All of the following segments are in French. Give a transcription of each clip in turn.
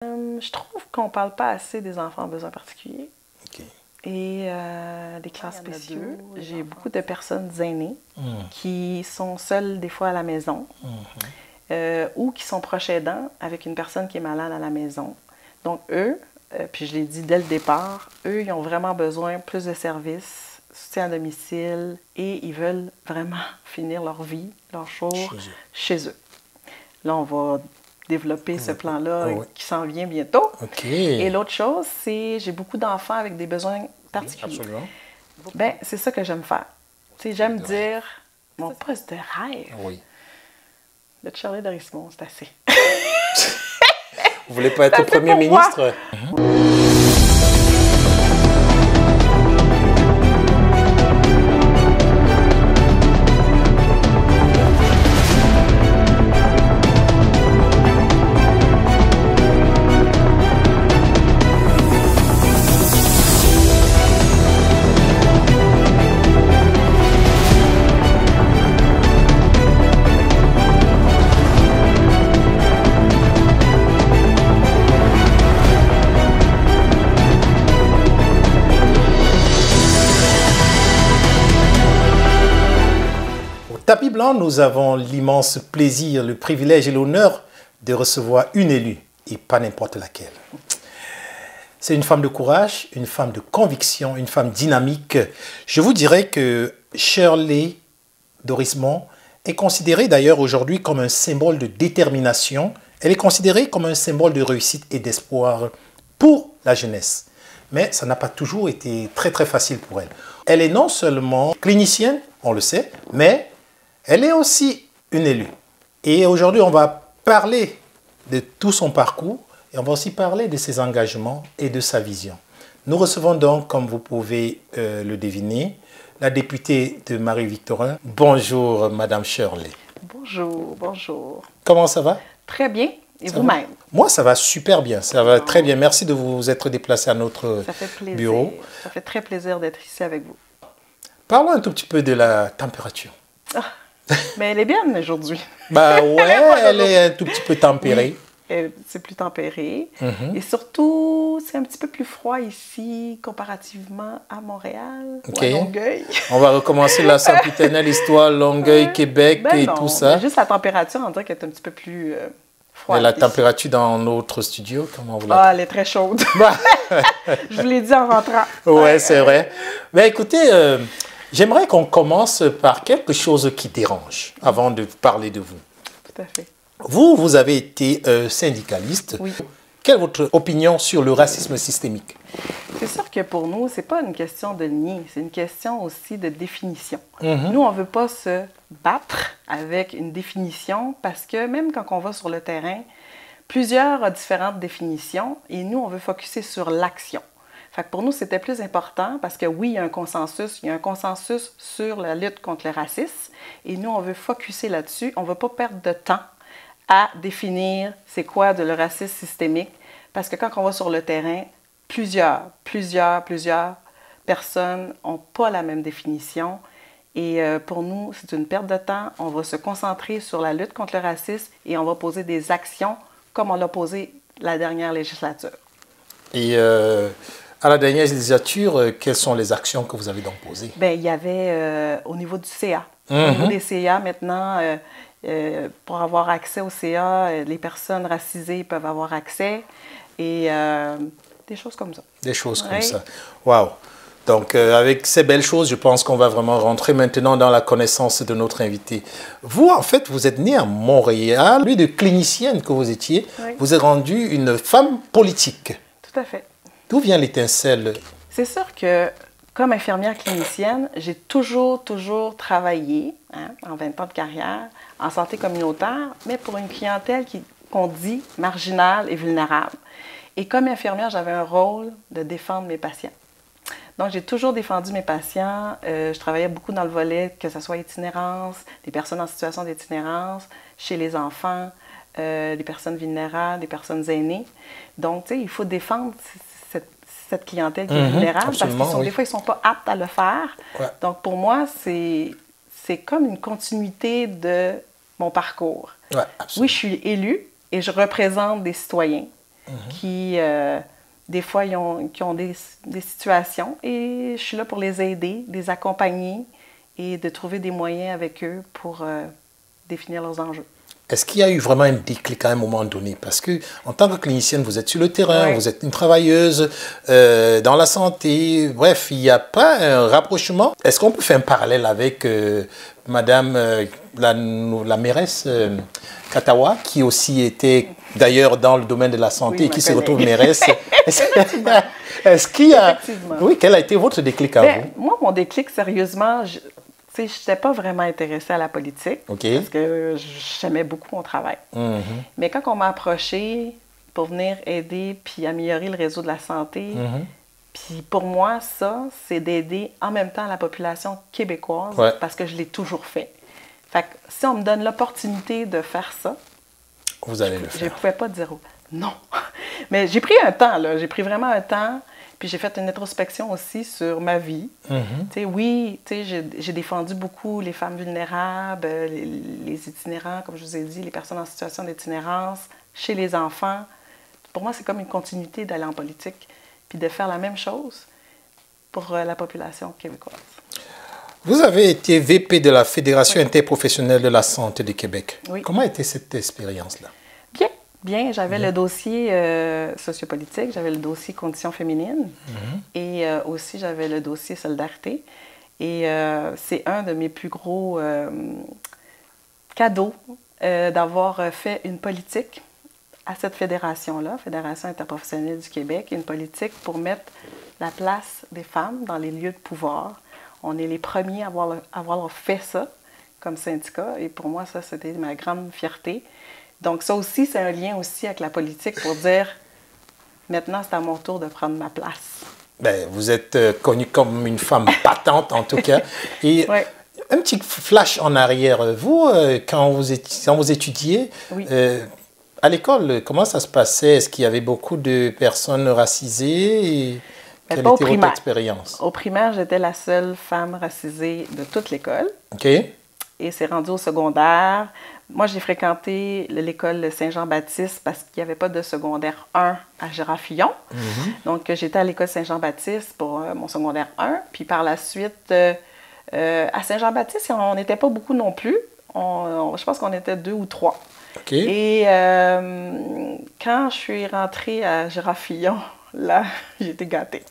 Je trouve qu'on ne parle pas assez des enfants en besoins particuliers. OK. Et des classes spéciaux. J'ai beaucoup de personnes aînées qui sont seules des fois à la maison ou qui sont proches aidants avec une personne qui est malade à la maison. Donc eux, puis je l'ai dit dès le départ, eux, ils ont vraiment besoin de plus de services, soutien à domicile et ils veulent vraiment finir leur vie, leur jour chez eux. Là, on va développer ce plan-là qui s'en vient bientôt. OK. Et l'autre chose, c'est j'ai beaucoup d'enfants avec des besoins particuliers. Absolument. Bien, c'est ça que j'aime faire. Tu sais, j'aime dire mon poste de rêve. Oui. Le Charlie Dorismont, c'est assez. Vous voulez pas être Premier ministre? Tapis Blanc, nous avons l'immense plaisir, le privilège et l'honneur de recevoir une élue, et pas n'importe laquelle. C'est une femme de courage, une femme de conviction, une femme dynamique. Je vous dirais que Shirley Dorismont est considérée d'ailleurs aujourd'hui comme un symbole de détermination. Elle est considérée comme un symbole de réussite et d'espoir pour la jeunesse. Mais ça n'a pas toujours été très facile pour elle. Elle est non seulement clinicienne, on le sait, mais elle est aussi une élue. Et aujourd'hui, on va parler de tout son parcours et on va aussi parler de ses engagements et de sa vision. Nous recevons donc, comme vous pouvez le deviner, la députée de Marie-Victorin. Bonjour, Madame Shirley. Bonjour, bonjour. Comment ça va? Très bien. Et vous-même? Moi, ça va super bien. Ça va très bien. Merci de vous être déplacé à notre bureau. Ça fait très plaisir d'être ici avec vous. Parlons un tout petit peu de la température. Mais elle est bien aujourd'hui. Bah ouais, elle est un tout petit peu tempérée. Oui, c'est plus tempéré. Et surtout, c'est un petit peu plus froid ici comparativement à Montréal ou à Longueuil. On va recommencer la sempiternelle histoire Longueuil, Québec et tout ça. Juste la température, on dirait qu'elle est un petit peu plus froide. Et la température dans notre studio, comment vous la... Ah, elle est très chaude. Je vous l'ai dit en rentrant. Ouais, c'est vrai. Mais écoutez... J'aimerais qu'on commence par quelque chose qui dérange avant de parler de vous. Tout à fait. Vous avez été syndicaliste. Oui. Quelle est votre opinion sur le racisme systémique? C'est sûr que pour nous, ce n'est pas une question de nier, c'est une question aussi de définition. Nous, on ne veut pas se battre avec une définition parce que même quand on va sur le terrain, plusieurs ont différentes définitions et nous, on veut focusser sur l'action. Fait que pour nous, c'était plus important parce que oui, il y a un consensus sur la lutte contre le racisme et nous, on veut focusser là-dessus. On ne veut pas perdre de temps à définir c'est quoi le racisme systémique parce que quand on va sur le terrain, plusieurs personnes n'ont pas la même définition et pour nous, c'est une perte de temps. On va se concentrer sur la lutte contre le racisme et on va poser des actions comme on l'a posé la dernière législature. Et à la dernière législature, quelles sont les actions que vous avez donc posées? Bien, il y avait au niveau du CA. Au niveau des CA, maintenant, pour avoir accès au CA, les personnes racisées peuvent avoir accès et des choses comme ça. Des choses comme ça. Waouh! Donc, avec ces belles choses, je pense qu'on va vraiment rentrer maintenant dans la connaissance de notre invité. Vous, en fait, vous êtes née à Montréal. Lui, de clinicienne que vous étiez, vous êtes rendue une femme politique. Tout à fait. D'où vient l'étincelle? C'est sûr que, comme infirmière clinicienne, j'ai toujours travaillé, en 20 ans de carrière, en santé communautaire, mais pour une clientèle qu'on dit marginale et vulnérable. Et comme infirmière, j'avais un rôle de défendre mes patients. Donc, j'ai toujours défendu mes patients. Je travaillais beaucoup dans le volet, que ce soit itinérance, des personnes en situation d'itinérance, chez les enfants, des personnes vulnérables, des personnes aînées. Donc, tu sais, il faut défendre cette clientèle qui est vulnérable parce que des fois, ils ne sont pas aptes à le faire. Donc, pour moi, c'est comme une continuité de mon parcours. Oui, je suis élue et je représente des citoyens. qui, des fois, qui ont des situations et je suis là pour les aider, les accompagner et de trouver des moyens avec eux pour définir leurs enjeux. Est-ce qu'il y a eu vraiment un déclic à un moment donné? Parce que en tant que clinicienne, vous êtes sur le terrain, vous êtes une travailleuse dans la santé. Bref, il n'y a pas un rapprochement. Est-ce qu'on peut faire un parallèle avec Madame la mairesse Katawa, qui aussi était d'ailleurs dans le domaine de la santé et qui se retrouve mairesse? Est-ce qu'il y a... Oui, quel a été votre déclic à vous? Moi, mon déclic, sérieusement, je n'étais pas vraiment intéressée à la politique parce que j'aimais beaucoup mon travail. Mais quand on m'a approché pour venir aider puis améliorer le réseau de la santé, puis pour moi, ça, c'est d'aider en même temps la population québécoise parce que je l'ai toujours fait. Fait que si on me donne l'opportunité de faire ça, vous allez le faire. Je ne pouvais pas dire non. Mais j'ai pris un temps, là. J'ai pris vraiment un temps. Puis j'ai fait une introspection aussi sur ma vie. Oui, j'ai défendu beaucoup les femmes vulnérables, les itinérants, comme je vous ai dit, les personnes en situation d'itinérance, chez les enfants. Pour moi, c'est comme une continuité d'aller en politique puis de faire la même chose pour la population québécoise. Vous avez été VP de la Fédération interprofessionnelle de la santé du Québec. Oui. Comment a été cette expérience-là? Bien, j'avais le dossier sociopolitique, j'avais le dossier conditions féminines et aussi j'avais le dossier solidarité. Et c'est un de mes plus gros cadeaux d'avoir fait une politique à cette fédération-là, Fédération interprofessionnelle du Québec, une politique pour mettre la place des femmes dans les lieux de pouvoir. On est les premiers à avoir fait ça comme syndicat et pour moi, ça, c'était ma grande fierté. Donc, ça aussi, c'est un lien aussi avec la politique pour dire, maintenant, c'est à mon tour de prendre ma place. Ben, vous êtes connue comme une femme battante, en tout cas. Et un petit flash en arrière. Vous, quand vous étudiez, à l'école, comment ça se passait? Est-ce qu'il y avait beaucoup de personnes racisées? Et quelle était votre expérience? Au primaire, j'étais la seule femme racisée de toute l'école. OK. Et c'est rendu au secondaire. Moi, j'ai fréquenté l'école Saint-Jean-Baptiste parce qu'il n'y avait pas de secondaire 1 à Gérard-Fillon. Donc, j'étais à l'école Saint-Jean-Baptiste pour mon secondaire 1. Puis par la suite, à Saint-Jean-Baptiste, on n'était pas beaucoup non plus. Je pense qu'on était 2 ou 3. Okay. Et quand je suis rentrée à Gérard-Fillon, là, j'ai été gâtée.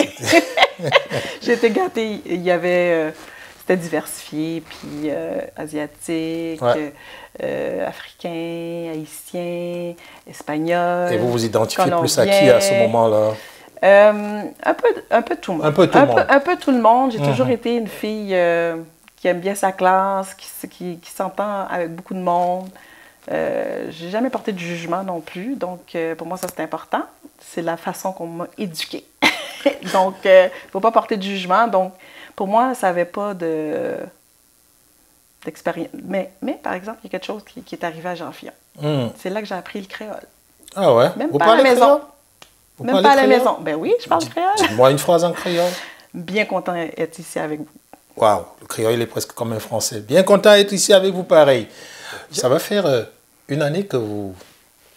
J'ai été gâtée. Il y avait... C'était diversifié, puis asiatique, africain, haïtien, espagnol. Et vous vous identifiez plus à qui à ce moment-là? Un peu tout le monde. Un peu tout le monde. Un peu tout le monde. J'ai toujours été une fille qui aime bien sa classe, qui s'entend avec beaucoup de monde. J'ai jamais porté de jugement non plus, donc pour moi, ça c'est important. C'est la façon qu'on m'a éduquée. Donc, il ne faut pas porter de jugement. Donc, pour moi, ça n'avait pas d'expérience. Mais, par exemple, il y a quelque chose qui est arrivé à Jean-Fillon. C'est là que j'ai appris le créole. Ah ouais? Même pas à la maison. Même pas à la maison. Ben oui, je parle créole. Dis-moi une phrase en créole. Bien content d'être ici avec vous. Waouh, le créole il est presque comme un français. Bien content d'être ici avec vous pareil. Ça va faire une année que vous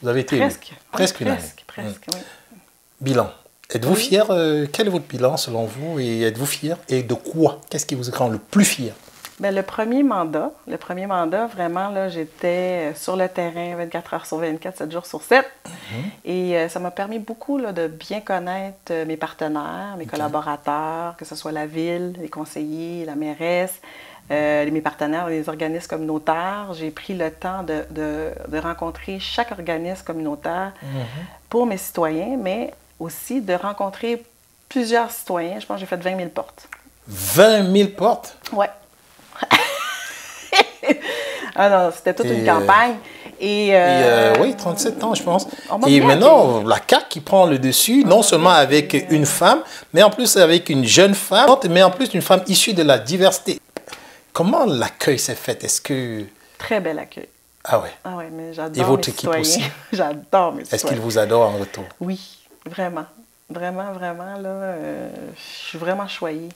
avez été élu. Presque une année. Presque, oui. Bilan. Êtes-vous fier? Quel est votre bilan selon vous? Et êtes-vous fier? Et de quoi? Qu'est-ce qui vous rend le plus fier? Bien, le premier mandat, vraiment, là, j'étais sur le terrain 24 heures sur 24, 7 jours sur 7. Et ça m'a permis beaucoup là, de bien connaître mes partenaires, mes collaborateurs, que ce soit la ville, les conseillers, la mairesse, mes partenaires, les organismes communautaires. J'ai pris le temps de rencontrer chaque organisme communautaire pour mes citoyens, mais aussi de rencontrer plusieurs citoyens. Je pense que j'ai fait 20 000 portes. 20 000 portes? Oui. Ah non, c'était toute une campagne. Oui, 37 ans, je pense. Et maintenant, la CAQ qui prend le dessus, non seulement avec une femme, mais en plus avec une jeune femme, mais en plus une femme issue de la diversité. Comment l'accueil s'est fait? Est-ce que... Très bel accueil. Ah ouais? Ah ouais, mais j'adore Et votre équipe aussi? J'adore mes citoyens. Est-ce qu'ils vous adorent en retour? Oui, vraiment. Vraiment, vraiment, là, je suis vraiment choyée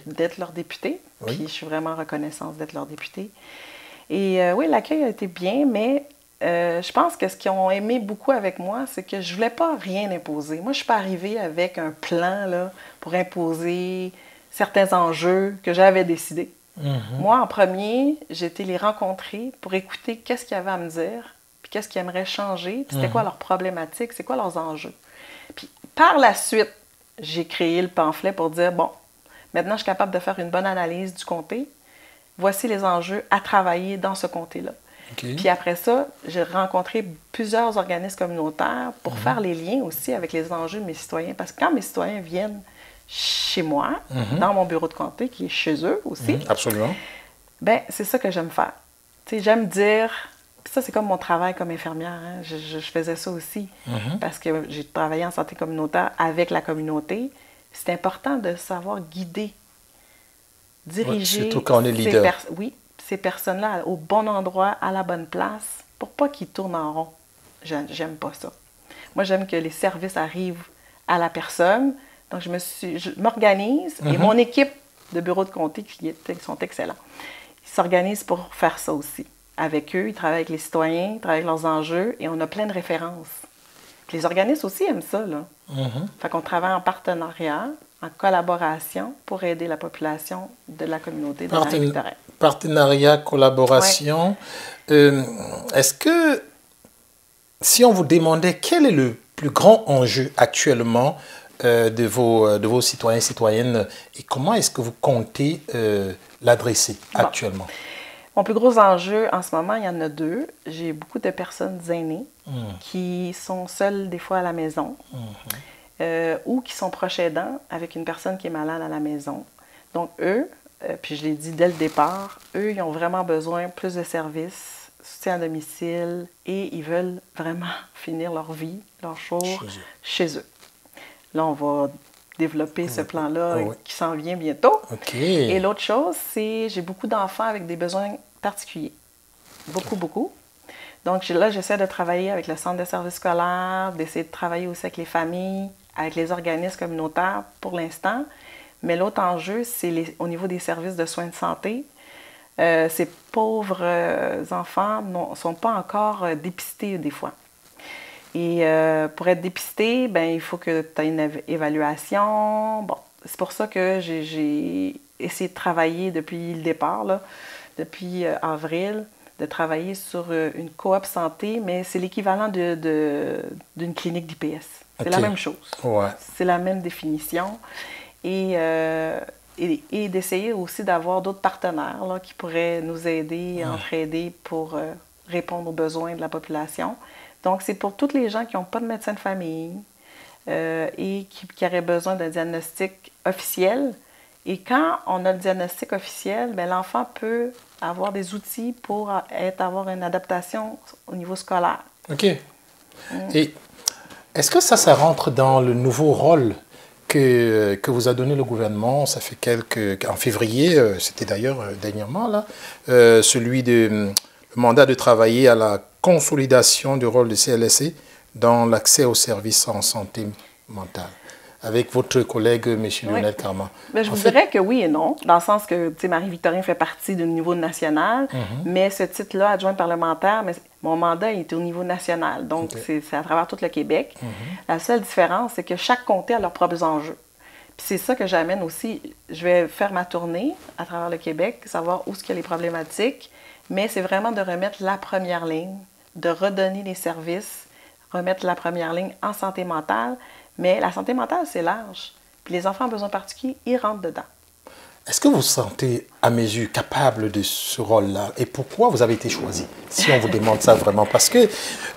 d'être leur députée. Puis je suis vraiment reconnaissante d'être leur députée. Et oui, l'accueil a été bien, mais je pense que ce qu'ils ont aimé beaucoup avec moi, c'est que je ne voulais pas rien imposer. Moi, je ne suis pas arrivée avec un plan là, pour imposer certains enjeux que j'avais décidés. Moi, en premier, j'ai été les rencontrer pour écouter qu'est-ce qu'ils avaient à me dire, puis qu'est-ce qu'ils aimeraient changer, puis c'était quoi leurs problématiques, c'est quoi leurs enjeux. Puis par la suite, j'ai créé le pamphlet pour dire, bon, maintenant, je suis capable de faire une bonne analyse du comté. Voici les enjeux à travailler dans ce comté-là. Okay. Puis après ça, j'ai rencontré plusieurs organismes communautaires pour faire les liens aussi avec les enjeux de mes citoyens. Parce que quand mes citoyens viennent chez moi, dans mon bureau de comté, qui est chez eux aussi, absolument. Bien, c'est ça que j'aime faire. Tu sais, j'aime dire, puis ça, c'est comme mon travail comme infirmière. Hein. Je faisais ça aussi parce que j'ai travaillé en santé communautaire avec la communauté. C'est important de savoir guider, diriger. Surtout quand on est leader. Ces personnes-là au bon endroit, à la bonne place, pour pas qu'ils tournent en rond. J'aime pas ça. Moi, j'aime que les services arrivent à la personne. Donc, je m'organise et mon équipe de bureau de comté, qui sont excellents, ils s'organisent pour faire ça aussi. Avec eux, ils travaillent avec les citoyens, ils travaillent avec leurs enjeux et on a plein de références. Puis les organismes aussi aiment ça, là. Fait qu'on travaille en partenariat, en collaboration pour aider la population de la communauté de Marie-Victorin. Partenariat, collaboration. Ouais. Est-ce que, si on vous demandait quel est le plus grand enjeu actuellement de vos citoyens et citoyennes et comment est-ce que vous comptez l'adresser actuellement? Mon plus gros enjeu en ce moment, il y en a deux. J'ai beaucoup de personnes aînées qui sont seules des fois à la maison ou qui sont proches aidants avec une personne qui est malade à la maison. Donc eux, puis je l'ai dit dès le départ, eux, ils ont vraiment besoin plus de services, soutien à domicile et ils veulent vraiment finir leur vie, leur jour chez eux. Là, on va développer ce plan-là qui s'en vient bientôt. Okay. Et l'autre chose, c'est j'ai beaucoup d'enfants avec des besoins particuliers. Beaucoup. Donc là, j'essaie de travailler avec le centre de services scolaires, d'essayer de travailler aussi avec les familles, avec les organismes communautaires pour l'instant. Mais l'autre enjeu, c'est au niveau des services de soins de santé. Ces pauvres enfants ne sont pas encore dépistés des fois. Et pour être dépisté, ben, il faut que tu aies une évaluation. Bon, c'est pour ça que j'ai essayé de travailler depuis le départ, là, depuis avril, de travailler sur une coop santé, mais c'est l'équivalent d'une clinique d'IPS. C'est la même chose. Ouais. C'est la même définition. Et d'essayer aussi d'avoir d'autres partenaires là, qui pourraient nous aider, entraider pour répondre aux besoins de la population. Donc, c'est pour tous les gens qui n'ont pas de médecin de famille et qui auraient besoin d'un diagnostic officiel. Et quand on a le diagnostic officiel, bien, l'enfant peut avoir des outils pour avoir une adaptation au niveau scolaire. OK. Et est-ce que ça rentre dans le nouveau rôle que vous a donné le gouvernement? Ça fait en février, c'était d'ailleurs dernièrement, là, celui de le mandat de travailler à la consolidation du rôle du CLSC dans l'accès aux services en santé mentale, avec votre collègue, M. Lionel Carman. Mais je vous dirais que oui et non, dans le sens que Marie-Victorin fait partie du niveau national, mais ce titre-là, adjoint parlementaire, mais mon mandat il est au niveau national, donc c'est à travers tout le Québec. La seule différence, c'est que chaque comté a leurs propres enjeux. Puis c'est ça que j'amène aussi. Je vais faire ma tournée à travers le Québec, savoir où est-ce qu'il y a les problématiques, mais c'est vraiment de remettre la première ligne, de redonner les services, remettre la première ligne en santé mentale. Mais la santé mentale, c'est large. Puis les enfants à besoins particuliers, ils rentrent dedans. Est-ce que vous vous sentez, à mes yeux, capable de ce rôle-là? Et pourquoi vous avez été choisi? Si on vous demande ça vraiment. Parce que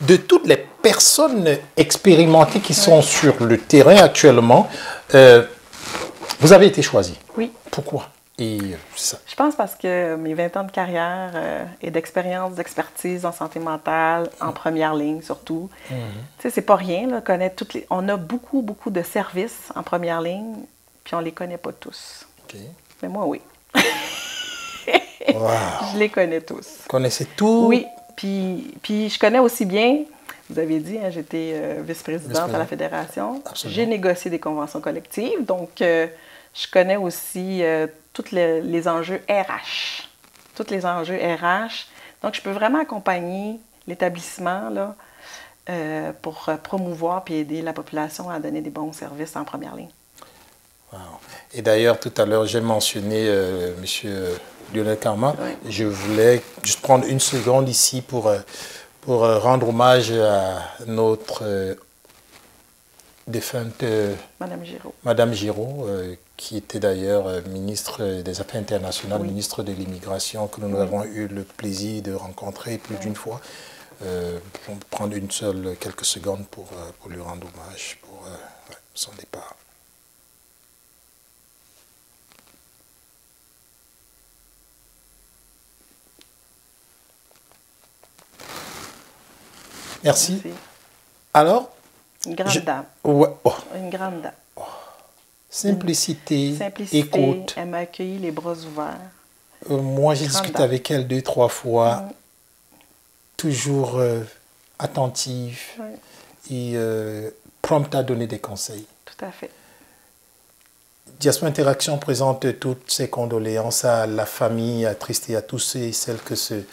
de toutes les personnes expérimentées qui sont sur le terrain actuellement, vous avez été choisi. Oui. Pourquoi? Et ça. Je pense parce que mes 20 ans de carrière et d'expérience, d'expertise en santé mentale, en première ligne surtout, tu sais, c'est pas rien, là, connaître on a beaucoup de services en première ligne, puis on les connaît pas tous. Okay. Mais moi, oui. Wow. Je les connais tous. Vous connaissez tout? Oui, puis je connais aussi bien, vous avez dit, hein, j'étais vice-présidente à la Fédération. J'ai négocié des conventions collectives, donc je connais aussi tous les enjeux RH. Tous les enjeux RH. Donc, je peux vraiment accompagner l'établissement là, pour promouvoir et aider la population à donner des bons services en première ligne. Wow. Et d'ailleurs, tout à l'heure, j'ai mentionné M. Lionel Carman. Oui. Je voulais juste prendre une seconde ici pour rendre hommage à notre défunte Madame Giraud, qui était d'ailleurs ministre des Affaires internationales, oui. Ministre de l'immigration, que nous avons eu le plaisir de rencontrer plus d'une fois. On va prendre quelques secondes pour lui rendre hommage pour son départ. Merci. Merci. Alors? Une grande dame. Ouais. Oh. Une grande dame. Oh. Simplicité, écoute. Elle m'a accueilli les bras ouverts. Moi, j'ai discuté avec elle 2-3 fois. Toujours attentive et prompte à donner des conseils. Tout à fait. Diaspora Interaction présente toutes ses condoléances à la famille attristée, à tous ceux et celles que ce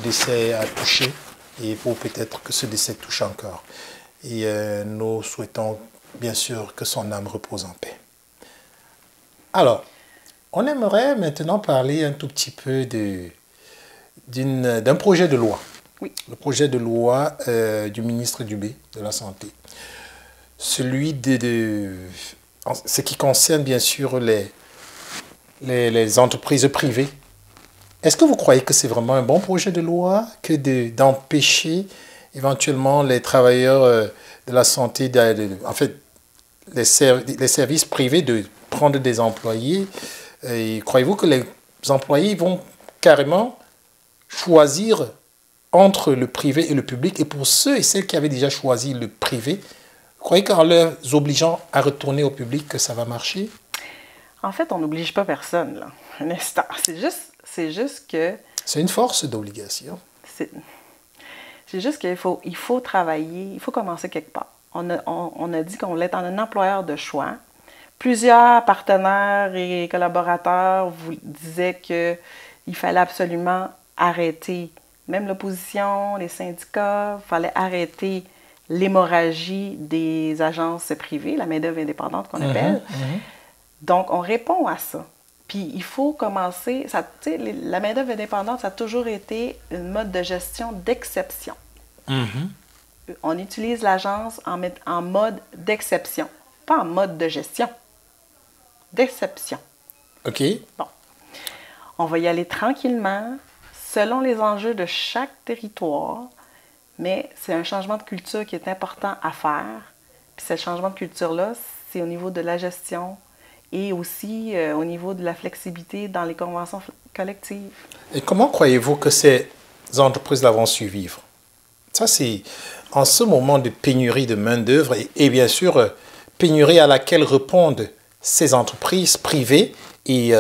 décès a touché et pour peut-être que ce décès touche encore. Et nous souhaitons bien sûr que son âme repose en paix. Alors, on aimerait maintenant parler un tout petit peu d'un projet de loi. Oui. Le projet de loi du ministre Dubé de la Santé. Celui ce qui concerne bien sûr les entreprises privées. Est-ce que vous croyez que c'est vraiment un bon projet de loi que d'empêcher éventuellement les travailleurs de la santé, en fait, les services privés de prendre des employés? Et croyez-vous que les employés vont carrément choisir entre le privé et le public? Et pour ceux et celles qui avaient déjà choisi le privé, vous croyez qu'en leur obligeant à retourner au public, que ça va marcher? En fait, on n'oblige pas personne, là. Un instant. C'est juste que... C'est une force d'obligation. C'est juste qu'il faut travailler, il faut commencer quelque part. On a dit qu'on voulait être un employeur de choix. Plusieurs partenaires et collaborateurs vous disaient qu'il fallait absolument arrêter, même l'opposition, les syndicats, il fallait arrêter l'hémorragie des agences privées, la main-d'œuvre indépendante qu'on appelle. Donc, on répond à ça. Puis, il faut commencer... La main-d'œuvre indépendante, ça a toujours été une mode de gestion d'exception. On utilise l'agence en mode d'exception, pas en mode de gestion. D'exception. OK. Bon. On va y aller tranquillement, selon les enjeux de chaque territoire, mais c'est un changement de culture qui est important à faire. Puis ce changement de culture-là, c'est au niveau de la gestion et aussi au niveau de la flexibilité dans les conventions collectives. Et comment croyez-vous que ces entreprises-là vont survivre? Ça, c'est en ce moment de pénurie de main-d'œuvre et bien sûr, pénurie à laquelle répondent ces entreprises privées. Et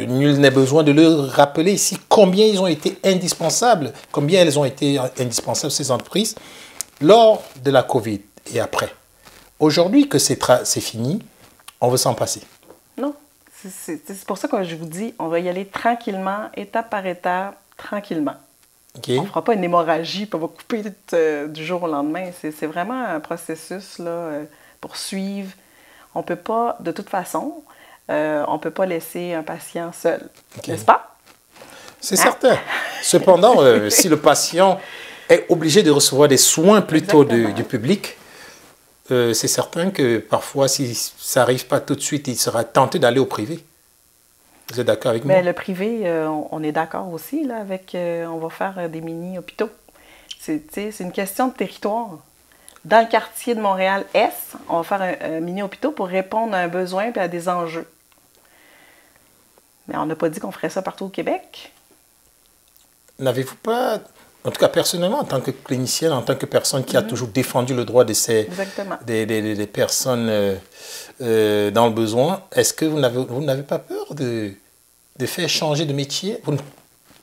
nul n'est besoin de leur rappeler ici combien ils ont été indispensables, combien elles ont été indispensables, ces entreprises, lors de la COVID et après. Aujourd'hui que c'est fini, on veut s'en passer. Non, c'est pour ça que je vous dis, on va y aller tranquillement, étape par étape, tranquillement. Okay. On ne fera pas une hémorragie, puis on va couper du jour au lendemain. C'est vraiment un processus là, pour suivre. On ne peut pas, de toute façon, on ne peut pas laisser un patient seul, n'est-ce pas? C'est certain. Cependant, si le patient est obligé de recevoir des soins plutôt du public, c'est certain que parfois, si ça n'arrive pas tout de suite, il sera tenté d'aller au privé. Vous êtes d'accord avec moi? Mais le privé, on est d'accord aussi là, avec... on va faire des mini-hôpitaux. C'est une question de territoire. Dans le quartier de Montréal-Est, on va faire un mini-hôpital pour répondre à un besoin et à des enjeux. Mais on n'a pas dit qu'on ferait ça partout au Québec. N'avez-vous pas, en tout cas personnellement, en tant que clinicienne, en tant que personne qui a toujours défendu le droit de des personnes dans le besoin, est-ce que vous n'avez pas peur de faire changer de métier?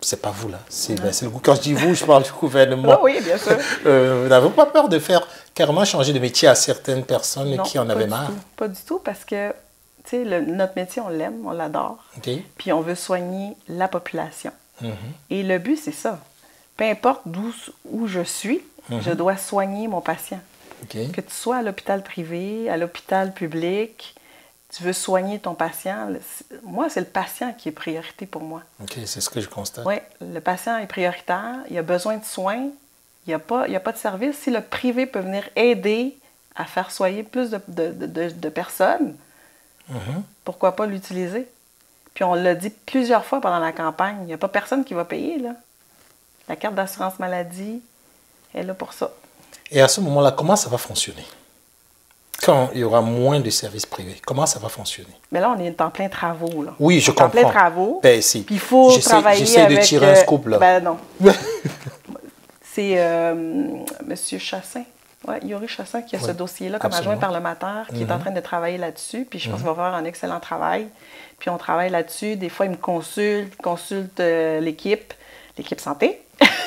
C'est pas vous là, c'est le quand je dis vous, je parle du gouvernement. Oh oui, bien sûr. Vous n'avez pas peur de faire carrément changer de métier à certaines personnes qui en avaient marre? Pas du tout, parce que notre métier, on l'aime, on l'adore. Okay. Puis on veut soigner la population. Et le but, c'est ça. peu importe où je suis, je dois soigner mon patient. OK. Que tu sois à l'hôpital privé, à l'hôpital public, tu veux soigner ton patient. Moi, c'est le patient qui est priorité pour moi. OK, c'est ce que je constate. Oui, le patient est prioritaire, il a besoin de soins, il n'y a pas de service. Si le privé peut venir aider à faire soigner plus de personnes, pourquoi pas l'utiliser? Puis on l'a dit plusieurs fois pendant la campagne, il n'y a pas personne qui va payer, là. La carte d'assurance maladie est là pour ça. Et à ce moment-là, comment ça va fonctionner? Quand il y aura moins de services privés, comment ça va fonctionner? Mais là, on est en plein travaux, là. Oui, je on est en comprends. plein travaux. Ben, si. Puis il faut travailler avec... J'essaie de tirer un scoop, là. Ben non. C'est M. Chassin. Ouais, Yuri Chassin qui a ce dossier-là comme adjoint parlementaire, qui est en train de travailler là-dessus. Puis je pense qu'il va faire un excellent travail. Puis on travaille là-dessus. Des fois, il me consulte l'équipe santé.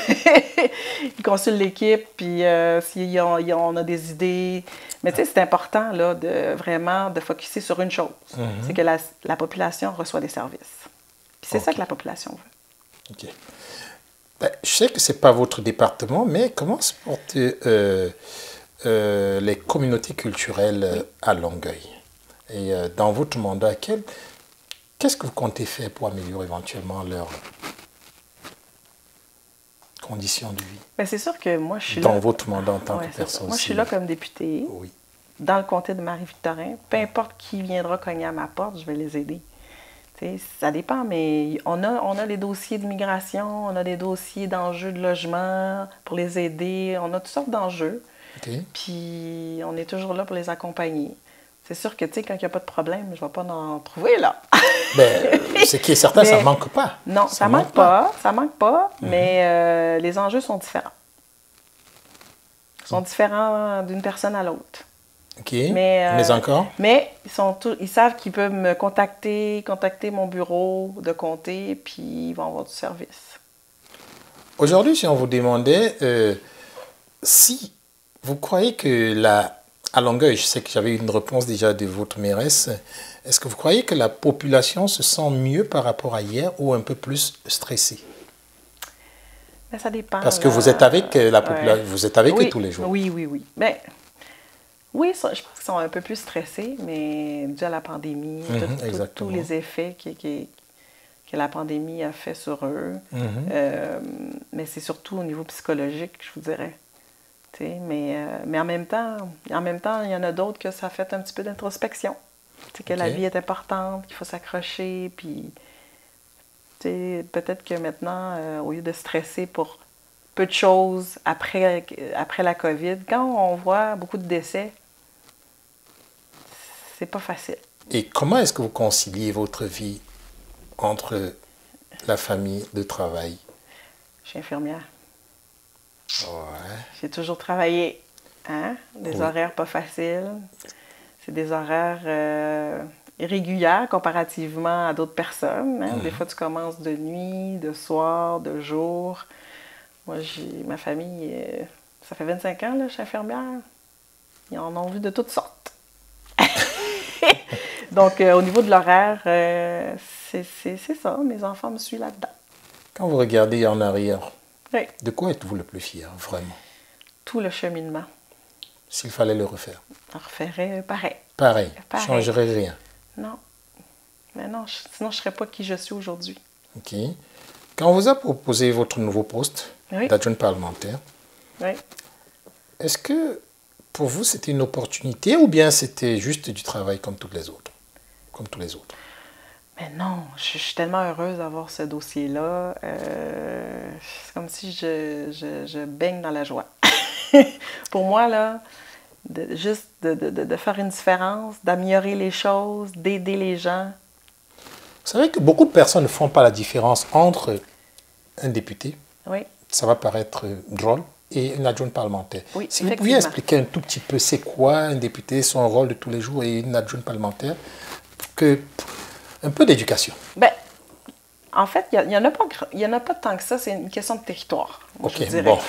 Il consulte l'équipe, puis si on a des idées. Mais tu sais, c'est important là, de vraiment de focusser sur une chose. C'est que la population reçoit des services. Puis c'est ça que la population veut. OK. Ben, je sais que ce n'est pas votre département, mais comment se portent les communautés culturelles à Longueuil? Et dans votre mandat, qu'est-ce que vous comptez faire pour améliorer éventuellement leurs conditions de vie? Bien, c'est sûr que moi, je suis dans là. votre mandat en tant que personne. Moi, je suis là comme députée, dans le comté de Marie-Victorin. Peu importe qui viendra cogner à ma porte, je vais les aider. T'sais, ça dépend, mais on a les dossiers d'immigration, on a des dossiers d'enjeux de logement pour les aider, on a toutes sortes d'enjeux. Puis on est toujours là pour les accompagner. C'est sûr que, tu sais, quand il n'y a pas de problème, je ne vais pas en trouver, là. Ben, ce qui est certain, ça ne manque pas. Non, ça ne manque pas, mais les enjeux sont différents. Ils sont différents d'une personne à l'autre. OK, mais encore? Mais ils savent qu'ils peuvent me contacter mon bureau de comté, puis ils vont avoir du service. Aujourd'hui, si on vous demandait si vous croyez que à Longueuil, je sais que j'avais une réponse déjà de votre mairesse, est-ce que vous croyez que la population se sent mieux par rapport à hier ou un peu plus stressée? Mais ça dépend. Parce que vous êtes avec la population, vous êtes avec eux tous les jours. Oui. Mais, oui, je pense qu'ils sont un peu plus stressés, mais dû à la pandémie, tous les effets que la pandémie a fait sur eux. Mais c'est surtout au niveau psychologique, je vous dirais. Mais en même temps, il y en a d'autres que ça fait un petit peu d'introspection. Que la vie est importante, qu'il faut s'accrocher, puis peut-être que maintenant, au lieu de stresser pour peu de choses après la COVID, quand on voit beaucoup de décès, c'est pas facile. Et comment est-ce que vous conciliez votre vie entre la famille, le travail? Je suis infirmière. Ouais. J'ai toujours travaillé. Des horaires pas faciles. C'est des horaires irréguliers comparativement à d'autres personnes. Des fois, tu commences de nuit, de soir, de jour. Moi, ma famille, ça fait 25 ans, là, je suis infirmière. Ils en ont vu de toutes sortes. Donc, au niveau de l'horaire, c'est ça. Mes enfants me suivent là-dedans. Quand vous regardez en arrière, de quoi êtes-vous le plus fier, vraiment? Tout le cheminement. S'il fallait le refaire? Je referais pareil. Pareil. Je ne changerais rien? Non. Mais non, sinon je ne serais pas qui je suis aujourd'hui. OK. Quand on vous a proposé votre nouveau poste d'adjointe parlementaire, est-ce que pour vous c'était une opportunité ou bien c'était juste du travail comme toutes les autres? Comme tous les autres? Mais non, je suis tellement heureuse d'avoir ce dossier-là. C'est comme si je baigne dans la joie. Pour moi, là, juste de faire une différence, d'améliorer les choses, d'aider les gens. Vous savez que beaucoup de personnes ne font pas la différence entre un député, ça va paraître drôle, et une adjointe parlementaire. Oui, si vous pouviez expliquer un tout petit peu c'est quoi un député, son rôle de tous les jours et une adjointe parlementaire, un peu d'éducation. Ben, en fait, il n'y en a pas tant que ça, c'est une question de territoire, je dirais. Bon.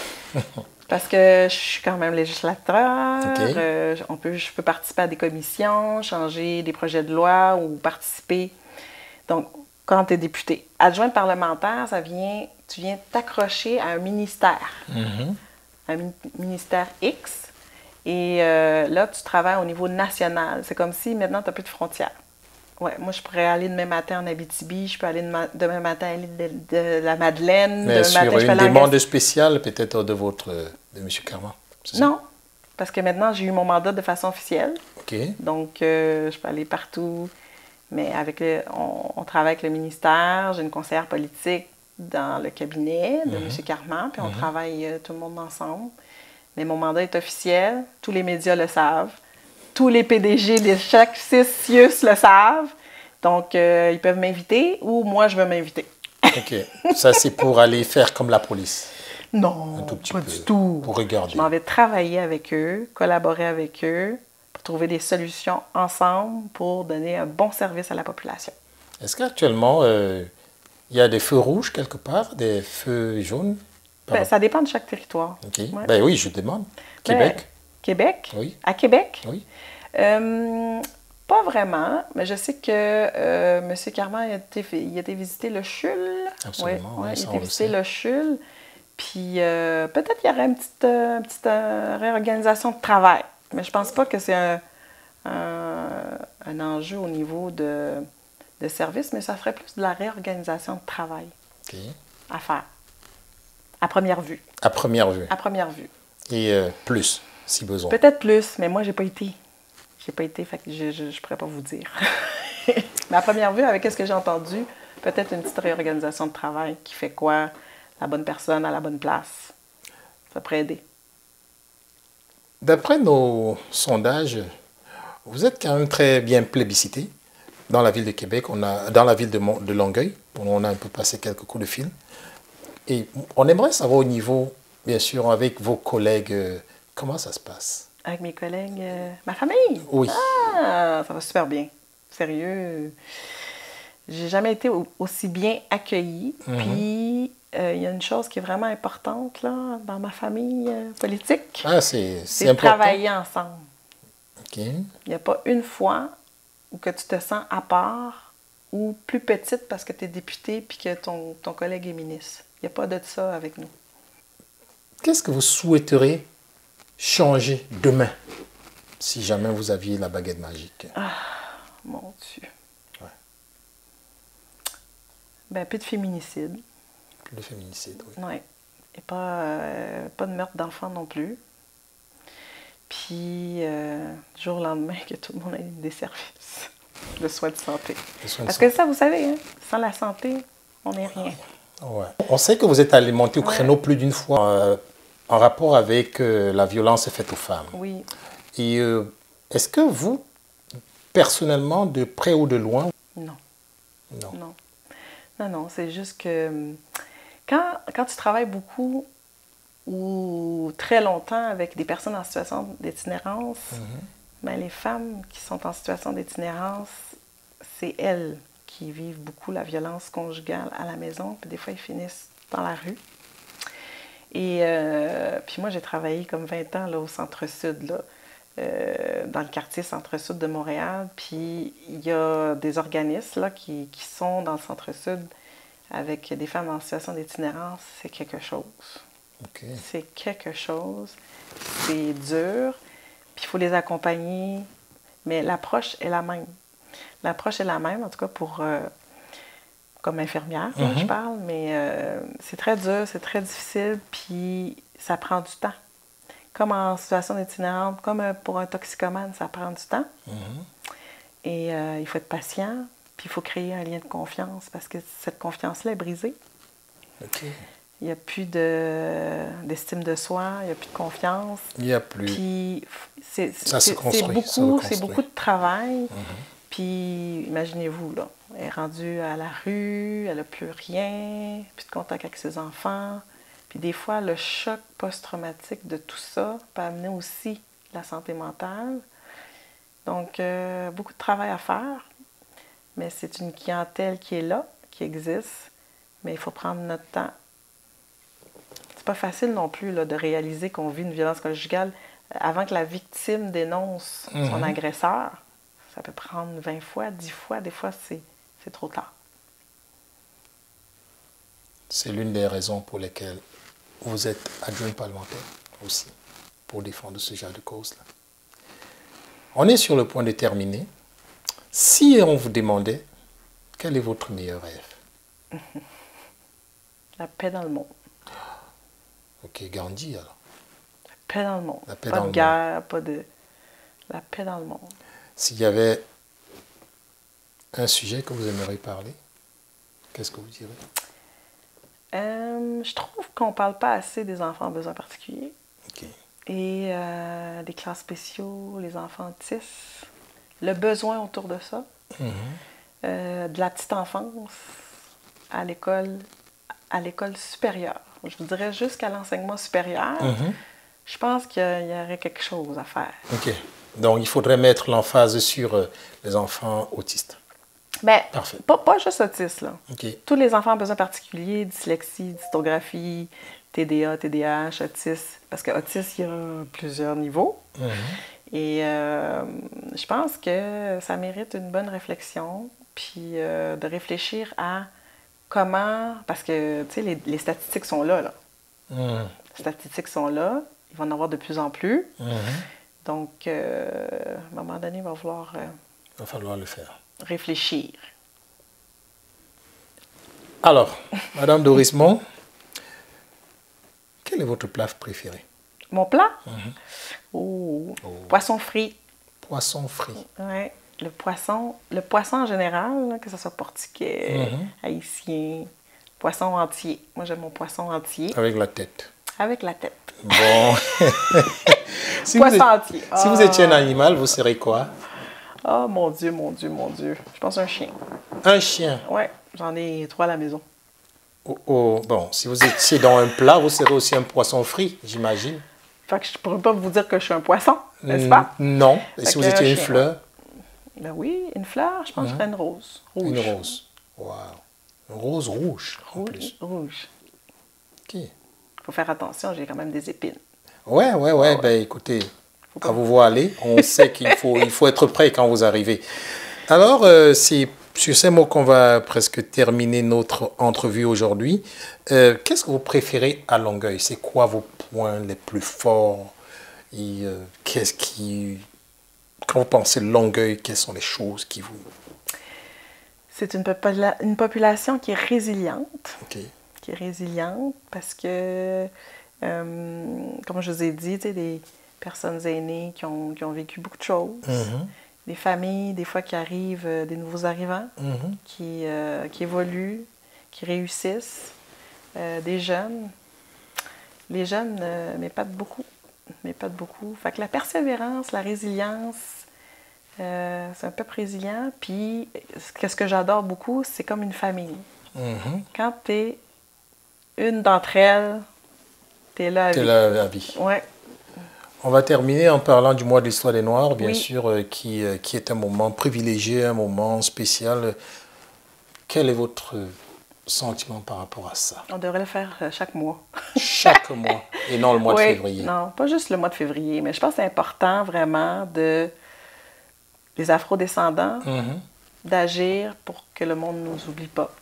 Parce que je suis quand même législateur, je peux participer à des commissions, changer des projets de loi ou participer. Donc, quand tu es député. Adjointe parlementaire, tu viens t'accrocher à un ministère. Un ministère X. Et là, tu travailles au niveau national. C'est comme si maintenant, tu n'as plus de frontières. Ouais, moi, je pourrais aller demain matin en Abitibi, je peux aller demain matin à l'île de la Madeleine. Mais demain matin, sur je peux une aller demande spéciale, peut-être de M. Carman? Non, parce que maintenant, j'ai eu mon mandat de façon officielle. OK. Donc, je peux aller partout. Mais on travaille avec le ministère. J'ai une conseillère politique dans le cabinet de M. Carman, puis on travaille tout le monde ensemble. Mais mon mandat est officiel. Tous les médias le savent. Tous les PDG de chaque CIUS le savent. Donc, ils peuvent m'inviter ou moi, je veux m'inviter. OK. Ça, c'est pour aller faire comme la police? Non, un tout petit pas peu, du tout. pour regarder. Je m'en vais travailler avec eux, collaborer avec eux, pour trouver des solutions ensemble pour donner un bon service à la population. Est-ce qu'actuellement, il y a des feux rouges quelque part, des feux jaunes? Ben, ça dépend de chaque territoire. OK. Ouais. Ben oui, je demande. Québec? Ben, Québec? Oui. À Québec? Oui. Pas vraiment, mais je sais que M. Carman il a été visiter le CHUL. Absolument, Ouais, oui, il ça, a on été le visiter sait. le CHUL. Puis peut-être qu'il y aurait une petite réorganisation de travail. Mais je pense pas que c'est un enjeu au niveau de service, mais ça ferait plus de la réorganisation de travail OK. à faire. À première vue. À première vue. À première vue. Et plus, si besoin. Peut-être plus, mais moi, j'ai pas été. J'ai pas été, fait que je ne pourrais pas vous dire. Mais à première vue, avec ce que j'ai entendu, peut-être une petite réorganisation de travail qui fait quoi? La bonne personne à la bonne place. Ça pourrait aider. D'après nos sondages, vous êtes quand même très bien plébiscité dans la ville de Québec, dans la ville de Longueuil. On a un peu passé quelques coups de fil. Et on aimerait savoir au niveau, bien sûr, avec vos collègues, comment ça se passe? Avec mes collègues, ma famille? Oui. Ah, ça va super bien. Sérieux. J'ai jamais été aussi bien accueillie. Puis, il y a une chose qui est vraiment importante là, dans ma famille politique. Ah, c'est C'est important. travailler ensemble. OK. Il n'y a pas une fois où que tu te sens à part ou plus petite parce que tu es député puis que ton collègue est ministre. Il n'y a pas de ça avec nous. Qu'est-ce que vous souhaiteriez changer demain, si jamais vous aviez la baguette magique? Ah, mon Dieu. Ouais. Ben, plus de féminicide. Plus de féminicide, oui. Oui. Et pas de meurtre d'enfants non plus. Puis, du jour au lendemain, que tout le monde ait des services de soins de santé. Parce que ça, vous savez, hein, sans la santé, on n'est rien. Ouais. On sait que vous êtes alimenté au créneau plus d'une fois en rapport avec la violence faite aux femmes. Oui. Et est-ce que vous, personnellement, de près ou de loin? Non. Non. Non. Non, non, c'est juste que quand tu travailles beaucoup ou très longtemps avec des personnes en situation d'itinérance, ben, les femmes qui sont en situation d'itinérance, c'est elles qui vivent beaucoup la violence conjugale à la maison, puis des fois, ils finissent dans la rue. Et puis moi, j'ai travaillé comme 20 ans là, au Centre-Sud, là, dans le quartier Centre-Sud de Montréal. Puis il y a des organismes là, qui sont dans le Centre-Sud avec des femmes en situation d'itinérance. C'est quelque chose. Okay. C'est quelque chose. C'est dur. Puis il faut les accompagner. Mais l'approche est la même. L'approche est la même, en tout cas pour... comme infirmière, là, je parle, mais c'est très dur, c'est très difficile, puis ça prend du temps. Comme en situation d'itinérance, comme pour un toxicomane, ça prend du temps. Et il faut être patient, puis il faut créer un lien de confiance, parce que cette confiance-là est brisée. Okay. Il n'y a plus d'estime de soi, il n'y a plus de confiance. Il n'y a plus. Puis c'est beaucoup de travail. Puis, imaginez-vous, là, elle est rendue à la rue, elle n'a plus rien, plus de contact avec ses enfants. Puis des fois, le choc post-traumatique de tout ça peut amener aussi la santé mentale. Donc, beaucoup de travail à faire, mais c'est une clientèle qui est là, qui existe, mais il faut prendre notre temps. C'est pas facile non plus là, de réaliser qu'on vit une violence conjugale avant que la victime dénonce son agresseur. Ça peut prendre 20 fois, 10 fois, des fois c'est trop tard. C'est l'une des raisons pour lesquelles vous êtes adjoint parlementaire aussi, pour défendre ce genre de cause-là. On est sur le point de terminer. Si on vous demandait, quel est votre meilleur rêve? La paix dans le monde. Ok, Gandhi alors. La paix dans le monde. La paix Pas dans de le guerre, pas de... La paix dans le monde. S'il y avait un sujet que vous aimeriez parler, qu'est-ce que vous direz? Je trouve qu'on ne parle pas assez des enfants en besoins particuliers. Ok. Et des classes spéciaux, les enfants autistes. Le besoin autour de ça. De la petite enfance à l'école supérieure. Je vous dirais jusqu'à l'enseignement supérieur. Je pense qu'il y aurait quelque chose à faire. Ok. Donc, il faudrait mettre l'emphase sur les enfants autistes. Ben, Parfait. pas juste autistes, là. Ok. Tous les enfants en besoins particuliers, dyslexie, dystographie, TDA, TDAH, autisme. Parce que autisme, il y a plusieurs niveaux. Et je pense que ça mérite une bonne réflexion, puis de réfléchir à comment... Parce que, tu sais, les statistiques sont là, là. Les statistiques sont là. Il va en avoir de plus en plus. Donc, à un moment donné, il va falloir le faire. Réfléchir. Alors, Madame Dorismont, quel est votre plat préféré? Mon plat? Poisson frit. Poisson frit. Oui. Le poisson en général, là, que ce soit portugais, haïtien, poisson entier. Moi, j'aime mon poisson entier. Avec la tête. Avec la tête. Bon. Poisson entier. Si vous étiez un animal, vous serez quoi? Oh mon Dieu, mon Dieu, mon Dieu. Je pense un chien. Un chien? Oui, j'en ai 3 à la maison. Bon, si vous étiez dans un plat, vous serez aussi un poisson frit, j'imagine. Fait que je ne pourrais pas vous dire que je suis un poisson, n'est-ce pas? Non. Et si vous étiez une fleur? Ben oui, une fleur, je pense que je serais une rose. Rouge. Une rose. Wow. Une rose rouge, en plus. Rouge. OK. Il faut faire attention, j'ai quand même des épines. Ouais. Ben écoutez, à vous voir aller, on sait qu'il faut être prêt quand vous arrivez. Alors, c'est sur ces mots qu'on va presque terminer notre entrevue aujourd'hui. Qu'est-ce que vous préférez à Longueuil? C'est quoi vos points les plus forts? Et qu'est-ce qui... Quand vous pensez Longueuil, quelles sont les choses qui vous... C'est une population qui est résiliente. OK. Qui est résiliente parce que, comme je vous ai dit, des personnes aînées qui ont vécu beaucoup de choses. Des familles, des fois, qui arrivent, des nouveaux arrivants, qui évoluent, qui réussissent. Des jeunes. Les jeunes m'épatent beaucoup. Fait que la persévérance, la résilience, c'est un peuple résilient. Puis, ce que j'adore beaucoup, c'est comme une famille. Quand tu es une d'entre elles, tu es là à vie. T'es là à vie. Ouais. On va terminer en parlant du mois de l'Histoire des Noirs, bien sûr, qui est un moment privilégié, un moment spécial. Quel est votre sentiment par rapport à ça? On devrait le faire chaque mois. Chaque mois, et non le mois de février. Non, pas juste le mois de février, mais je pense que c'est important vraiment les afro-descendants d'agir pour que le monde ne nous oublie pas.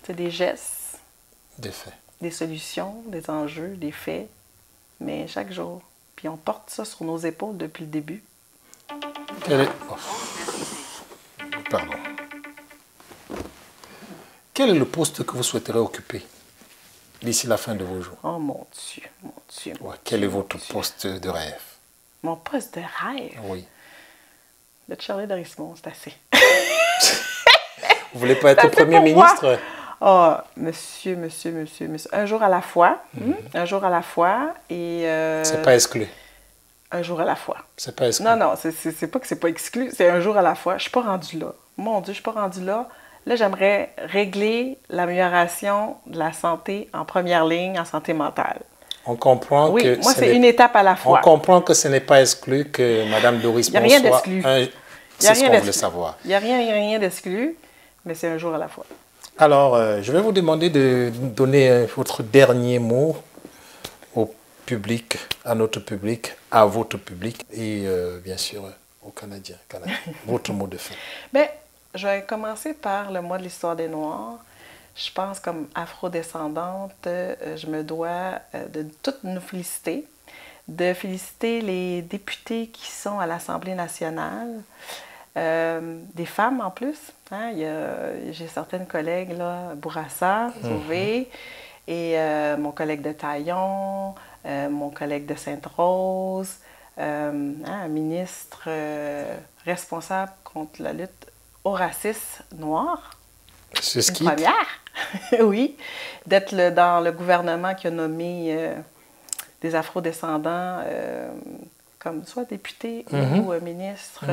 C'est des gestes, des faits, des solutions, des enjeux, des faits, mais chaque jour. Puis on porte ça sur nos épaules depuis le début. Pardon. Quel est le poste que vous souhaiterez occuper d'ici la fin de vos jours? Oh mon Dieu, mon Dieu. Ouais, quel est votre poste de rêve? Mon poste de rêve? Oui. De Charlie Dorismont, c'est assez. Vous voulez pas être Premier ministre? Oh, monsieur. Un jour à la fois. Un jour à la fois. Et c'est pas exclu. Un jour à la fois. C'est pas exclu. Non, c'est pas que c'est pas exclu. C'est un jour à la fois. Je suis pas rendue là. Mon Dieu, je suis pas rendue là. Là, j'aimerais régler l'amélioration de la santé en première ligne, en santé mentale. On comprend que... moi, c'est une étape à la fois. On comprend que ce n'est pas exclu que Mme Dorismont soit... Il n'y a rien d'exclu. C'est ce qu'on voulait savoir. Il n'y a rien d'exclu, mais c'est un jour à la fois. Alors, je vais vous demander de donner votre dernier mot au public, à notre public, à votre public et bien sûr aux Canadiens. Votre mot de fin. Bien, je vais commencer par le mois de l'Histoire des Noirs. je pense comme afrodescendante, je me dois de toutes nous féliciter, de féliciter les députés qui sont à l'Assemblée nationale, des femmes en plus. Hein? J'ai certaines collègues, là, Bourassa, Sauvé, et mon collègue de Taillon, mon collègue de Sainte-Rose, un ministre responsable contre la lutte au racisme noir. C'est ce qui... Une première, oui, d'être dans le gouvernement qui a nommé des afrodescendants comme soit députés ou ministres.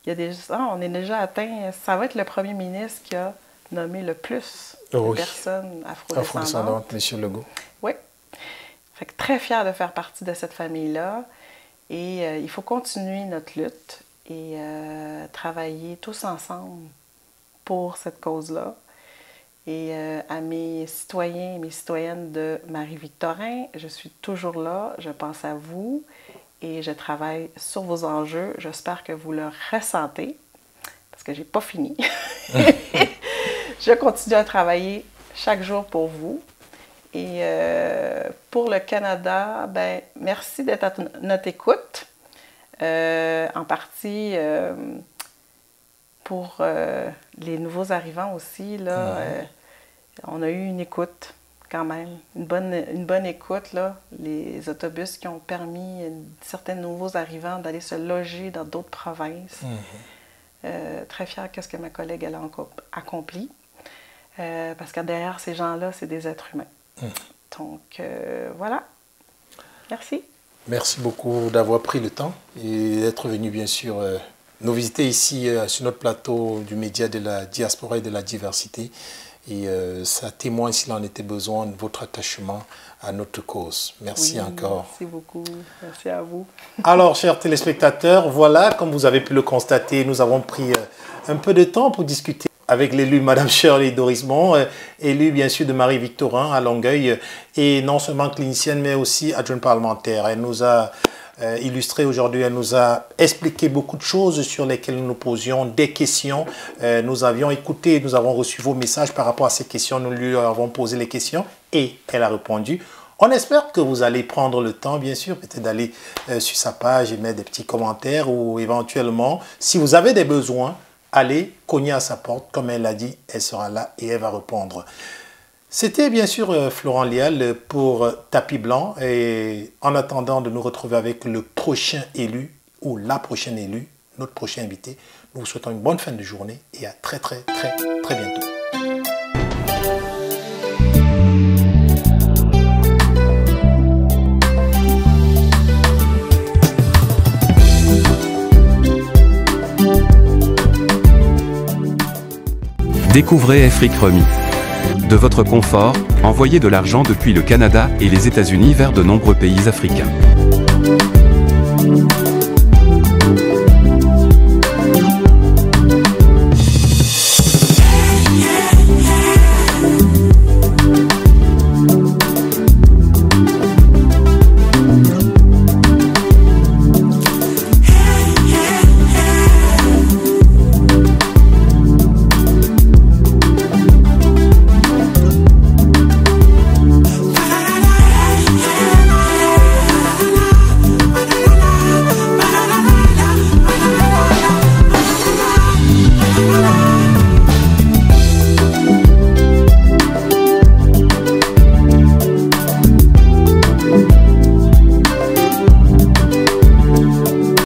Il y a des, on est déjà atteint, ça va être le premier ministre qui a nommé le plus de personnes afrodescendantes. M. Legault. Oui. Fait que très fière de faire partie de cette famille-là. Et il faut continuer notre lutte et travailler tous ensemble pour cette cause-là. Et à mes citoyens et mes citoyennes de Marie-Victorin, je suis toujours là, je pense à vous et je travaille sur vos enjeux. J'espère que vous le ressentez, parce que je n'ai pas fini. Je continue à travailler chaque jour pour vous. Et pour le Canada, ben, merci d'être à notre écoute. En partie pour les nouveaux arrivants aussi, là, on a eu une écoute quand même, une bonne écoute, là. Les autobus qui ont permis à certains nouveaux arrivants d'aller se loger dans d'autres provinces. Très fière de ce que ma collègue elle a accompli. Parce que derrière ces gens-là, c'est des êtres humains. Donc, voilà. Merci. Merci beaucoup d'avoir pris le temps et d'être venu, bien sûr, nous visiter ici sur notre plateau du média de la diaspora et de la diversité. Et ça témoigne, s'il en était besoin, de votre attachement à notre cause. Merci encore. Merci beaucoup. Merci à vous. Alors, chers téléspectateurs, voilà, comme vous avez pu le constater, nous avons pris un peu de temps pour discuter avec l'élu Mme Shirley Dorismont, élue bien sûr de Marie-Victorin à Longueuil, et non seulement clinicienne, mais aussi adjointe parlementaire. Elle nous a illustré aujourd'hui, elle nous a expliqué beaucoup de choses sur lesquelles nous nous posions des questions. Nous avions écouté, nous avons reçu vos messages par rapport à ces questions, nous lui avons posé les questions et elle a répondu. On espère que vous allez prendre le temps, bien sûr, peut-être d'aller sur sa page et mettre des petits commentaires ou éventuellement, si vous avez des besoins, allez cogner à sa porte, comme elle l'a dit, elle sera là et elle va répondre. C'était bien sûr Florent Lial pour Tapis Blanc et en attendant de nous retrouver avec le prochain élu ou la prochaine élue, notre prochain invité, nous vous souhaitons une bonne fin de journée et à très bientôt. Découvrez Afrique Remis. De votre confort, envoyez de l'argent depuis le Canada et les États-Unis vers de nombreux pays africains.